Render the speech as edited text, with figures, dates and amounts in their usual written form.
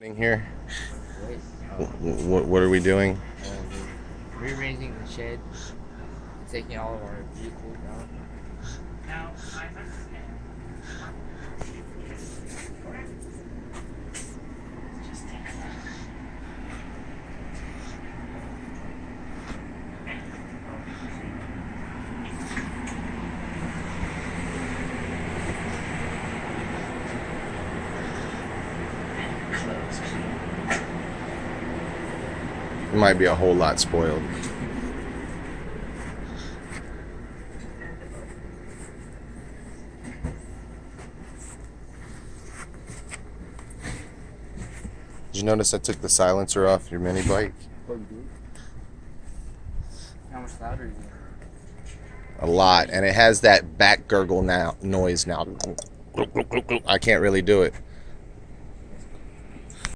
Here. Wait, What are we doing? rearranging the shed, taking all of our vehicles out. It might be a whole lot spoiled. Did you notice I took the silencer off your mini bike? Oh, you do? How much louder is it? A lot, and it has that back gurgle now noise now. I can't really do it.